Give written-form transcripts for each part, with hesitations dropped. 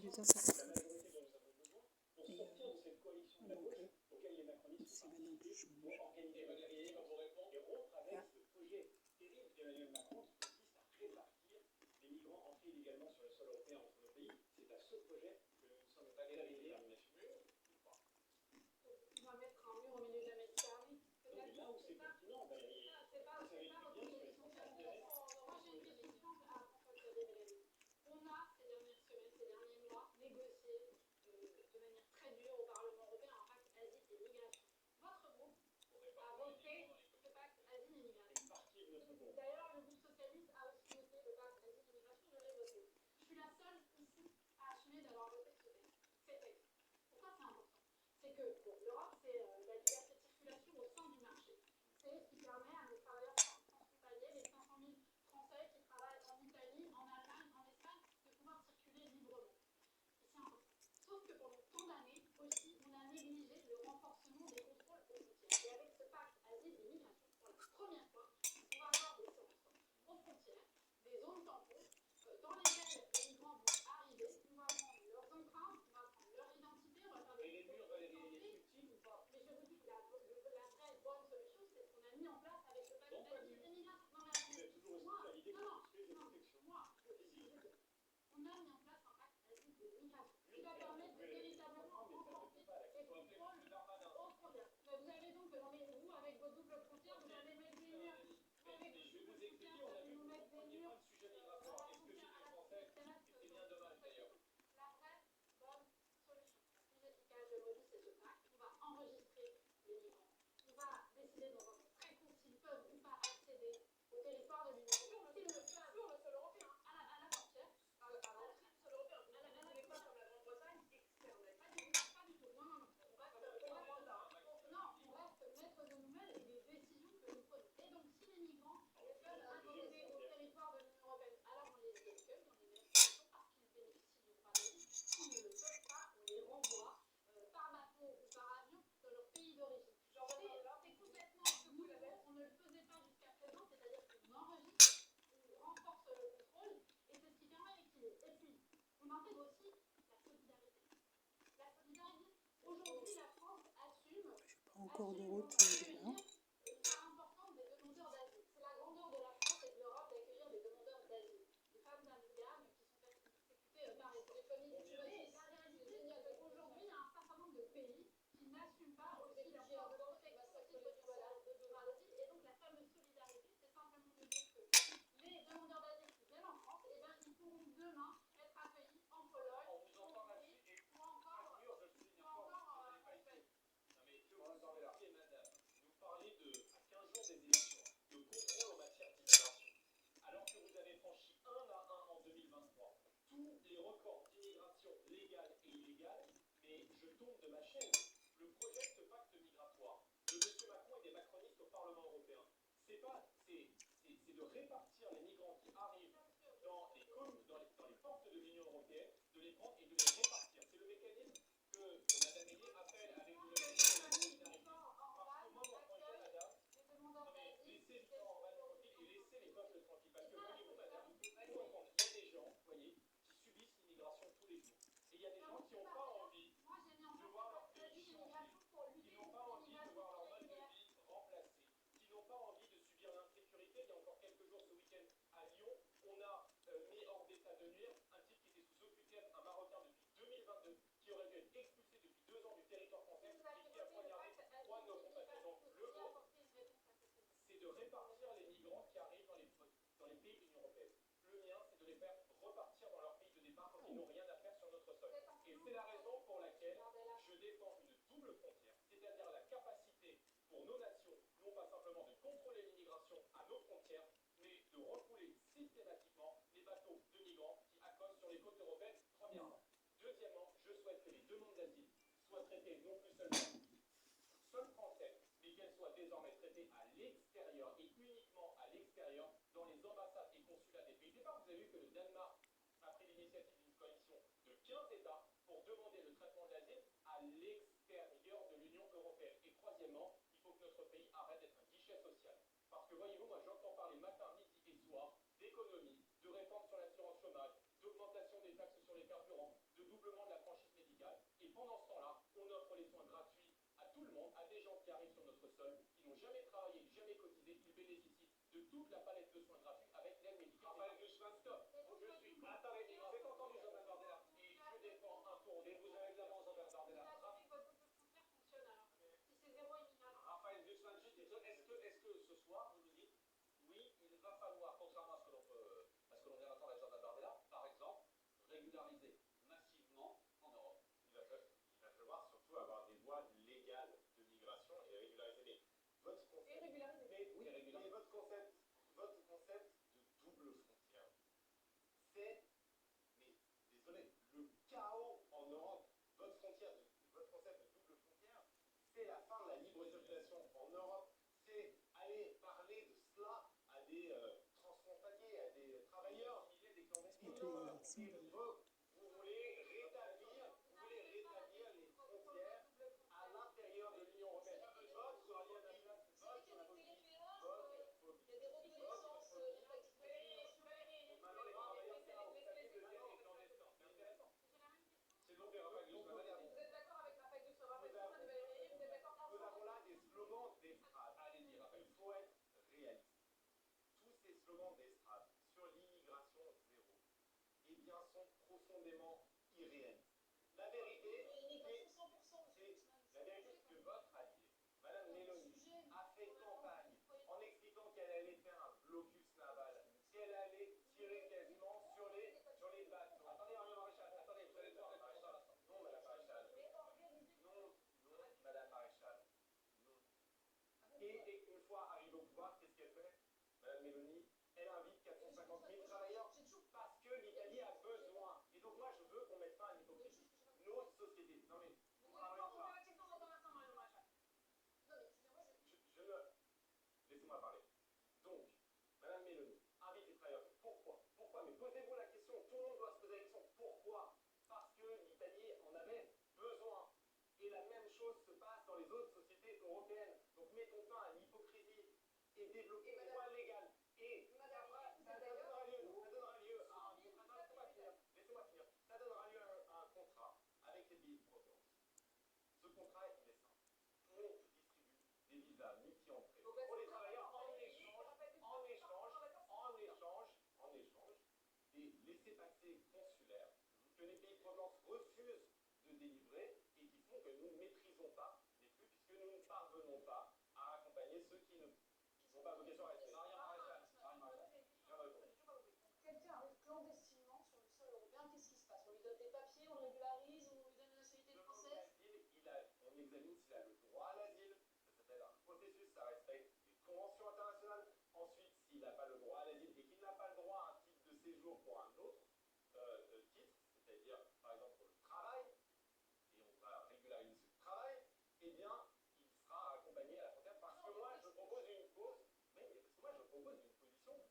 les intéressants. Et donc, c'est maintenant que je mange. En cours de route demain. d'économie, de réforme sur l'assurance chômage, d'augmentation des taxes sur les carburants, de double toute la palette de soins gratuits avec l'aide médicale. Raphaël Guzman, stop. Je suis. Attendez, vous avez entendu Jean-Bernard Bardella. Et je défends un tourné. Vous avez de l'avance, Jean-Bernard Bardella. Raphaël Guzman, juste une chose. Est-ce que ce soir, vous nous dites, oui, il va falloir, contrairement à ce que l'on peut, à ce que l'on vient d'entendre avec Jean-Bernard Bardella, par exemple, régulariser massivement en Europe. Il va falloir surtout avoir des voies légales de migration et régulariser. Mais votre concept, mais votre concept de double frontière, c'est, mais désolé, le chaos en Europe. Votre concept de double frontière, c'est la fin de la libre circulation en Europe. C'est aller parler de cela à des transfrontaliers, à des travailleurs, des clandestins. Vous voulez rétablir les frontières à l'intérieur de l'Union européenne. C'est donc les Raphaël Guzman. Vous êtes d'accord avec Raphaël Guzman? Nous avons là des slogans d'estrade. Allez-y, Raphaël. Il faut être réaliste. Tous ces slogans d'estrade sur l'immigration zéro, eh bien, sont profondément irréalistes. La vérité, c'est que votre allié, Madame Meloni, a fait campagne en expliquant qu'elle allait faire un blocus naval, qu'elle allait tirer quasiment sur les bateaux. Attendez, Marion Maréchal, attendez, vous allez devoir répondre à l'instant. Non, Madame Maréchal. Non, Madame Maréchal. Non. Et une fois arrivée au pouvoir, qu'est-ce qu'elle fait, Madame Meloni? Elle invite 450 000 travailleurs parce que l'Italie a besoin. Et donc moi, je veux qu'on mette fin à l'hypocrisie. Nos sociétés. Non mais, vous parlez pas. Je ne... Laissez-moi parler. Donc, Madame Meloni invite les travailleurs. Pourquoi? Mais posez-vous la question. Tout le monde doit se poser la question. Pourquoi? Parce que l'Italie en avait besoin. Et la même chose se passe dans les autres sociétés européennes. Donc mettons fin à l'hypocrisie et développons une voie légale. Et ça donnera lieu à un contrat. Laissez-moi finir. Ça donnera lieu à un contrat avec les pays de provenance. Ce contrat, il est simple. On distribue des visas multi-entrées pour les travailleurs en échange des laissez-passer consulaires que les pays de provenance refusent de délivrer et qui font que nous ne maîtrisons pas les flux puisque nous ne parvenons pas à accompagner ceux qui n'ont pas vocation à rester. Marion Maréchal, Je viens de répondre. Quelqu'un arrive clandestinement sur le sol européen, qu'est-ce qui se passe? On lui donne des papiers, on le régularise, on lui donne une nationalité française? On examine s'il a le droit à l'asile, ça s'appelle un processus, ça respecte les conventions internationales. Ensuite, s'il n'a pas le droit à l'asile et qu'il n'a pas le droit à un titre de séjour pour un autre titre, c'est-à-dire par exemple pour le travail, et on va régulariser ce travail, eh bien, il sera accompagné à la frontière parce que moi je propose une position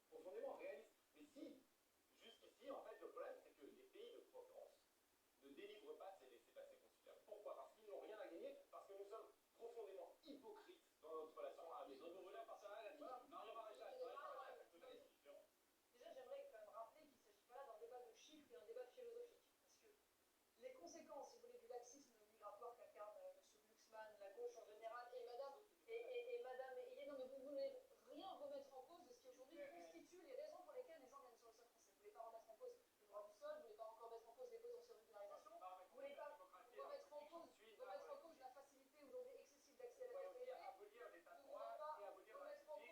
profondément réaliste. Mais si, jusqu'ici, en fait, le problème c'est que les pays de provenance ne délivrent pas ces laissez-passer consulaires. Pourquoi? Parce qu'ils n'ont rien à gagner, parce que nous sommes profondément hypocrites dans notre relation avec vous voulez passer à la Marion Maréchal, tout à fait différent. Déjà, j'aimerais quand même rappeler qu'il ne s'agit pas là d'un débat de chiffres et un débat philosophique. Parce que les conséquences, si vous voulez, du laxisme migratoire qu'incarne M. Glucksmann, la gauche en général, et Madame, non mais vous ne voulez rien remettre en cause de ce qui aujourd'hui constitue les raisons pour lesquelles les gens viennent sur le sol français. Vous ne voulez pas remettre en cause le droit du sol, vous ne voulez pas encore mettre en cause les potentielles régularisations, vous ne voulez pas remettre en cause la facilité aujourd'hui excessive d'accès à la propriété, vous ne voulez pas remettre en cause les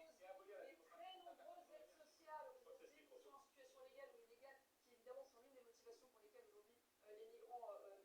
très nombreuses aides sociales aujourd'hui, qui sont en situation légale ou illégale, qui évidemment sont l'une des motivations pour lesquelles aujourd'hui les migrants viennent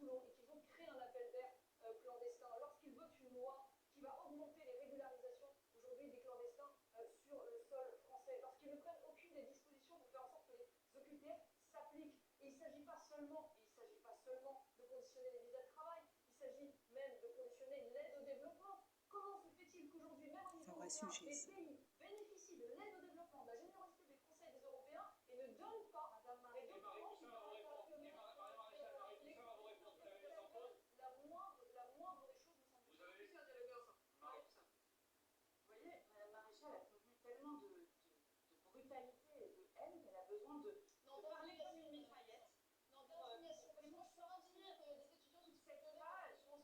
Toulon et qu'ils ont créé un appel d'air clandestin, lorsqu'ils votent une loi qui va augmenter les régularisations aujourd'hui des clandestins sur le sol français, lorsqu'ils ne prennent aucune des dispositions pour faire en sorte que les OQTF s'appliquent. Et il ne s'agit pas seulement de conditionner les visas de travail, il s'agit même de conditionner l'aide au développement. Comment se fait-il qu'aujourd'hui, même au niveau européen, sujet, les ça. pays bénéficient de l'aide au développement, de la générosité des Français et des Européens et ne donnent pas les Et Marie Toussaint va vous répondre. Et Marie Maréchal, Marie Toussaint va vous répondre. Vous avez mis ça en pause? la moindre des choses, me semble. Vous avez vu? Dialoguer ensemble. Marie Toussaint. Vous voyez, Madame Maréchal a contenu tellement de brutalité et de haine qu'elle a besoin de parler comme une mitraillette.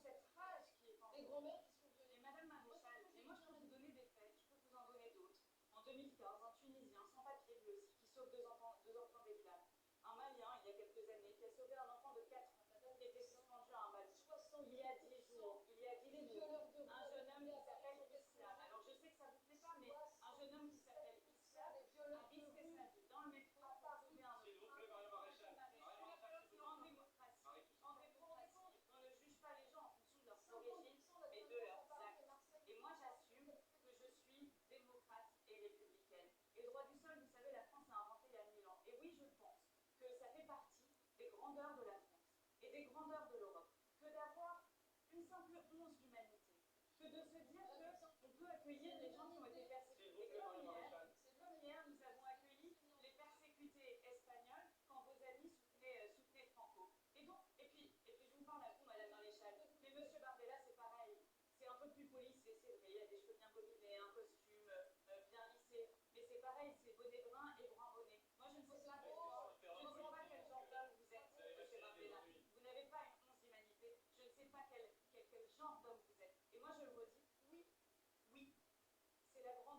Cette rage qui est en Des vous. grands-mères qui sont Et Madame Maréchal, et moi je peux vous donner des faits, je peux vous en donner d'autres. En 2015, un Tunisien sans papier lui aussi qui sauve deux enfants des flammes. Un Malien, il y a quelques années, qui a sauvé un enfant de 4 ans qui était suspendu à un bal. Il y a 10 jours, un jeune homme qui s'appelle Islam. Alors je sais que ça vous plaît pas, mais un jeune homme qui s'appelle Islam a risqué sa vie dans le métro pour sauver un S'il autre. vous plaît, Marie Maréchal. Marie Maréchal, s'il vous En plaît. démocratie, Marie Toussaint. on ne juge pas les gens en fonction de leurs origines, mais de leurs actes. Et moi j'assume que je suis démocrate et républicaine. Et le droit du sol, vous savez, la France a inventé il y a 1000 ans. Et oui, je pense que ça fait partie des grandeurs de la France et des grandeurs de l'Europe que d'avoir une simple once d'humanité, que de se dire qu'on peut accueillir les gens qui ont été S'il persécutés. vous plaît, Marie Maréchal. Comme hier, nous avons accueilli les persécutés espagnols quand vos amis soutenaient Franco. Et puis je vous parle à vous, Madame Maréchal, mais Monsieur Bardella, c'est pareil. C'est un peu plus policé, c'est vrai, il a des cheveux bien gominés, un costume bien lissé, mais c'est pareil, c'est bonnet brun et brun bonnet. Moi, je ne sais pas quel genre d'homme vous êtes, Monsieur Bardella. Vous n'avez pas une once d'humanité. Je ne sais pas quel genre d'homme vous êtes. Et moi, je le redis, oui, c'est la grande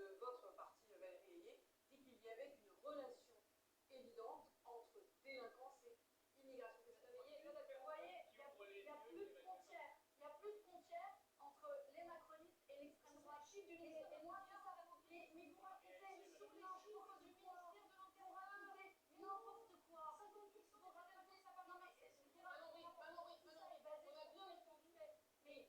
de votre parti, Valérie Ayé, dit qu'il y avait une relation évidente entre délinquance et immigration. Vous voyez, il n'y a plus de frontières. Il n'y a plus de frontières entre les macronistes et l'extrême droite. Et moi, c'est ça. Mais vous racontez sur les chiffres du ministère de l'Intérieur, n'importe quoi. 50%. Vous racontez ça par non, mais Valérie, on a bien répondu. Mais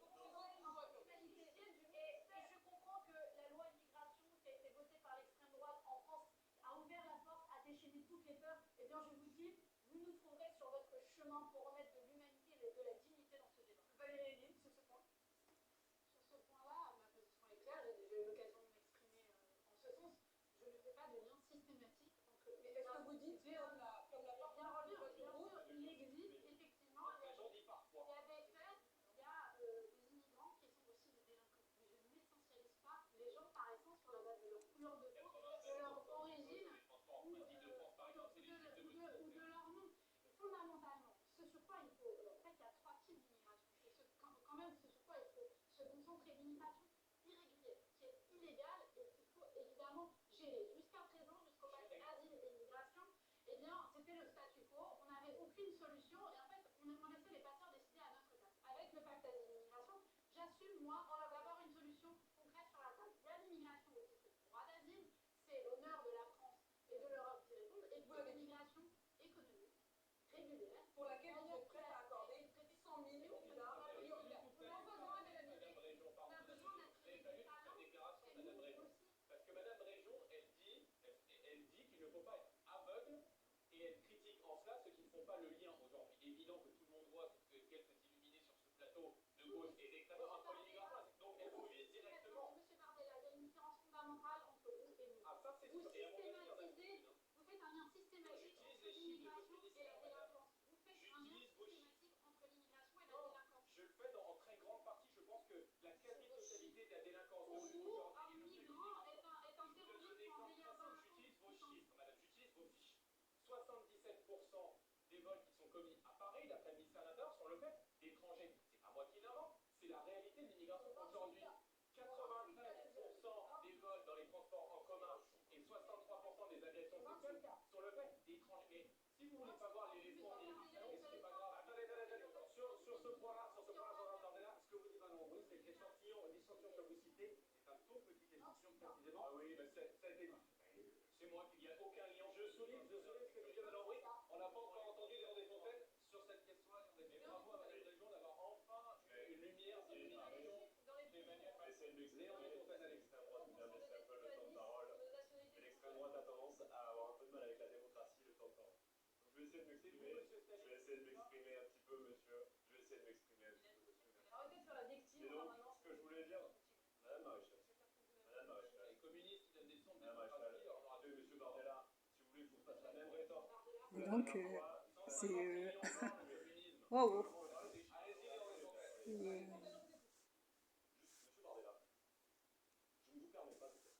et je comprends que la loi immigration qui a été votée par l'extrême droite en France a ouvert la porte à déchaîner toutes les peurs. Eh bien, je vous dis, vous nous trouverez sur votre chemin pour remettre de l'humanité et de la dignité dans ce débat. Valérie Ayé, sur ce point. Sur ce point-là, ma position est claire. J'ai déjà eu l'occasion de m'exprimer en ce sens. Je ne fais pas de lien systématique entre. Mais est-ce que vous dites, comme la porte-parole de votre groupe, il existe effectivement. Il y a des faits, il y a des immigrants qui sont aussi des délinquants. Mais je n'essentialise pas les gens, par exemple, sur la base de leur couleur de peau, de leur origine ou de leur nom. Fondamentalement, ce sur quoi il faut. En fait, il y a trois types d'immigration. Quand même, ce sur quoi il faut se concentrer, l'immigration irrégulière, qui est illégale et qu'il faut évidemment gérer. Jusqu'à présent, jusqu'au pacte asile et immigration, eh bien, c'était le statu quo. On n'avait aucune solution et en fait, on laissait les passeurs décider à notre place. Avec le pacte asile et immigration, j'assume, moi, d'avoir une solution concrète sur la table. Il y a l'immigration au titre du droit d'asile, c'est l'honneur de la France et de l'Europe qui répondent, et vous avez l'immigration économique, régulière, pour laquelle vous êtes prête à accorder 100 000 dollars. On a besoin d'attirer des talents et nous aussi. Parce que Madame Région, elle dit qu'il ne faut pas être aveugle et elle critique en cela ceux qui ne font pas le lien aujourd'hui évident que tout le monde voit, quelques illuminés sur ce plateau de gauche et d'extrême droite entre l'immigration. Donc elle vous vise directement. Monsieur Bardella, il y a une différence fondamentale entre vous et nous. Ah, ça c'est Vous sûr. Et à mon avis, il y en a systématisez, beaucoup, vous faites un lien systématique j'utilise entre les chiffres de l'immigration votre et la ministère, madame. délinquance. Vous faites un lien J'utilise vos chiffres. systématique entre l'immigration et la délinquance. Je le fais en très grande partie. Je pense que la quasi-totalité de la délinquance Pour aujourd'hui, vous, un et le migrant est un je vous donne un terroriste ou un exemple veilleur très simple. J'utilise vos chiffres, madame. J'utilise vos fiches. 77% des vols qui sont commis à Paris, d'après le ministère de l'Intérieur, sont le fait d'étrangers. C'est pas moi qui l'invente, c'est la réalité de l'immigration aujourd'hui. 93% des vols dans les transports en commun et 63% des aviations sexuelles sont le fait d'étrangers. Mais si vous voulez pas voir l'éléphant de l'immigration, c'est pas grave. Attendez. Sur ce point-là, Jean Bardella, ce que vous dites en nombril, c'est que l'échantillon que vous citez est un tout petit échantillon précisément. Ah oui, mais ça a été dit. C'est moi qu'il n'y a aucun lien. Je souligne ce que vous dites à l'Ambry. On n'a pas encore entendu Léon Desfontaines sur cette question-là. Mais bravo à Madame Région d'avoir enfin eu une lumière sur l'immigration d'Emmanuel Macron. Léon Desfontaines, allez. L'extrême droite nous permet un peu le temps de parole. Et l'extrême droite a tendance à avoir un peu de mal avec la démocratie, le temps de parole. Donc, je vais essayer de m'exprimer. Je vais essayer de m'exprimer un petit peu, monsieur. Je vais essayer de m'exprimer un petit peu, monsieur. Arrêtez de faire la victime Et en donc, permanence. ce que je voulais dire, Madame Maréchal, Les communistes qui donnent des leçons de Madame Maréchal, démocratie, alors on aura deux monsieur Bardella, si vous voulez que je vous fasse la même rétorque. Et donc, c'est... Waouh! Monsieur Bardella, je ne vous permets pas de faire.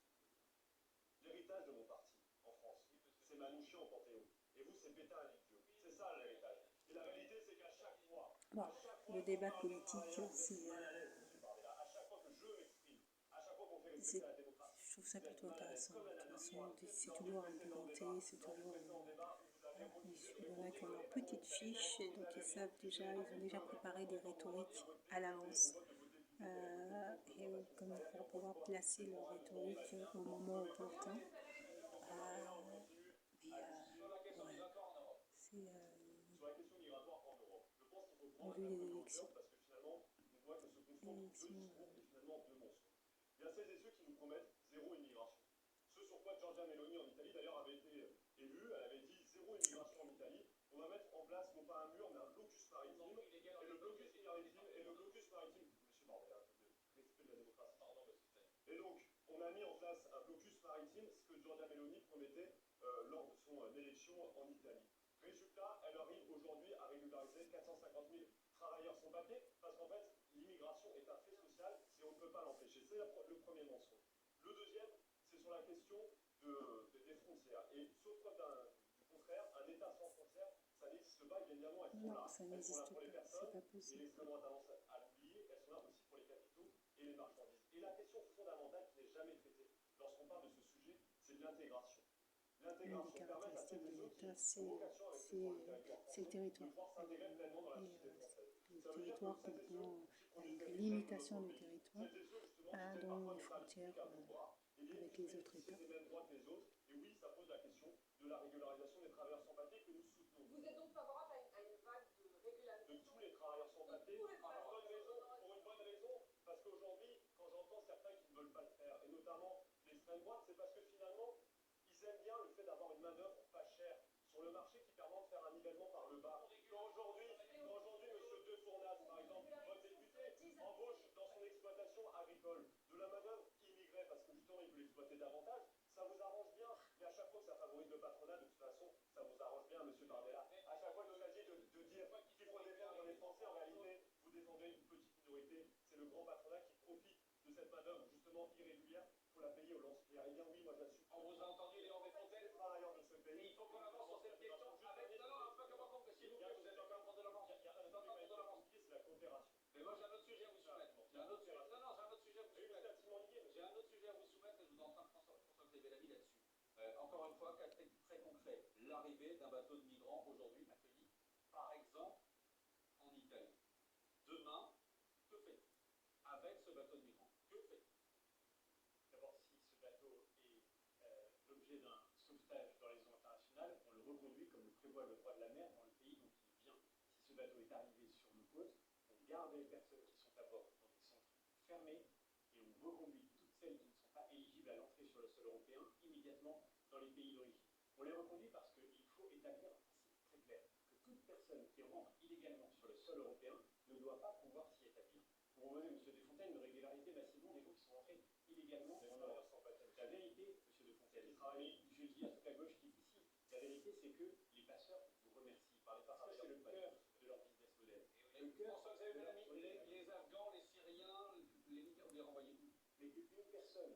L'héritage de mon parti en France, c'est Manouchian au Panthéon. Et vous, c'est Pétain à l'Idiot. C'est ça l'héritage. Et la réalité, c'est qu'à chaque fois. Bon, le débat politique, c'est... À chaque fois que je m'exprime, à chaque fois qu'on fait respecter la démocratie. Je trouve ça plutôt intéressant. De toute façon, c'est toujours argumenté, c'est toujours... Il y en a qui ont leur petite fiche, et donc ils savent déjà, ils ont déjà préparé des rhétoriques à l'avance. Et comme pour pouvoir placer leur rhétorique au moment opportun. Sur la question migratoire en Europe, je pense qu'il faut prendre vu les un peu de élections. hauteur parce que finalement, on voit que se confondent deux discours et finalement deux mensonges. Il y a celles et ceux qui nous promettent zéro immigration. Ce sur quoi Giorgia Meloni en Italie d'ailleurs avait été élue, elle avait dit zéro immigration en Italie. On va mettre en place non pas un mur mais un blocus maritime. Et le blocus maritime, monsieur Bardella, respect de la démocratie. Et donc, on a mis en place un blocus maritime, ce que Giorgia Meloni promettait lors de son élection en Italie. Résultat, elle arrive aujourd'hui à régulariser 450 000 travailleurs sans papier, parce qu'en fait, l'immigration est un fait social et on ne peut pas l'empêcher. C'est le premier mensonge. Le deuxième, c'est sur la question des frontières. Et sauf preuve du contraire, un État sans frontières, ça n'existe pas. Évidemment, elles sont Non, là. ça Elles sont n'existe là pour les pas, personnes, c'est pas et possible. l'extrême droite tendance à l'oublier, elles sont là aussi pour les capitaux et les marchandises. Et la question fondamentale qui n'est jamais traitée lorsqu'on l'intégration. L'une des L'intégration permet à caractéristiques celles de et ceux l'État, qui ont vocation à rester sur le territoire c'est le français de territoire. pouvoir s'intégrer pleinement dans la Et société française. le Ça veut dire que territoire celles et ceux comprend qui la produisent des richesses limitation de du notre pays, territoire celles et ceux justement qui a tiennent donc parfois des des services frontières publics à pourvoir, eh bien, avec ils les autres bénéficient États. des mêmes droits que les autres. Et oui, ça pose la question de la régularisation des travailleurs sans papier que nous soutenons. Vous êtes donc favorable à une vague de De régularisation tous les travailleurs sans papier, tous les pour travailleurs une bonne raison, parce qu'aujourd'hui, quand j'entends certains qui ne veulent pas le faire, et notamment l'extrême droite, c'est parce que finalement, ils aiment bien le fait d'avoir une main-d'œuvre pas chère sur le marché qui permet de faire un nivellement par le bas. Quand aujourd'hui, M. De Fournas, par exemple, votre député, embauche dans son exploitation agricole de la main-d'œuvre immigrée, parce que justement, il veut l'exploiter davantage, ça vous arrange bien. Mais à chaque fois que ça favorise le patronat, de toute façon, ça vous arrange bien, M. Bardella. À chaque fois qu'il s'agit de dire qu'il faut défendre les Français, en réalité, vous défendez une petite minorité. C'est le grand patronat qui profite de cette main-d'œuvre justement irrégulière pour la payer au lance-pierre. Eh bien oui, moi j'assume. On vous a entendu, Léon Desfontaines. Les travailleurs de ce Et pays. il faut qu'on avance sur cette question avec. Non, non, un peu comme on s'il vous plaît, vous êtes en train de prendre de l'avance. Il y a un truc qui m'a expliqué, c'est la coopération. Mais moi j'ai un autre sujet à vous soumettre. J'ai un autre sujet. Non, non, j'ai un autre sujet à vous soumettre. J'ai un autre sujet à vous soumettre et je vous entends François-Xavier Bellamy là-dessus. Encore une fois, cas très concret. L'arrivée d'un bateau de migrants aujourd'hui accueilli, par exemple, en Italie. Demain, que fait-il avec ce bateau de migrants? Que fait-il? D'abord, si ce bateau est l'objet d'un sauvetage dans les eaux internationales, on le reconduit comme le prévoit le droit de la mer dans le pays dont il vient. Si ce bateau est arrivé sur nos côtes, on garde les personnes qui sont à bord dans des centres fermés et on reconduit toutes celles qui ne sont pas éligibles à l'entrée sur le sol européen immédiatement dans les pays d'origine. On les reconduit parce qu'il faut établir un principe très clair, que toute personne qui rentre illégalement sur le sol européen ne doit pas pouvoir s'y établir. Vous proposez, M. Desfontaines, de régulariser massivement des gens qui sont rentrés illégalement en Europe. La vérité, M. Desfontaines, je le dis à toute la gauche qui est ici, la vérité c'est que les passeurs vous remercient par les passeurs, c'est le cœur de leur business model. Le cœur François-Xavier Bellamy, les Afghans, les Syriens, les Libyens, vous les renvoyez où? Mais une personne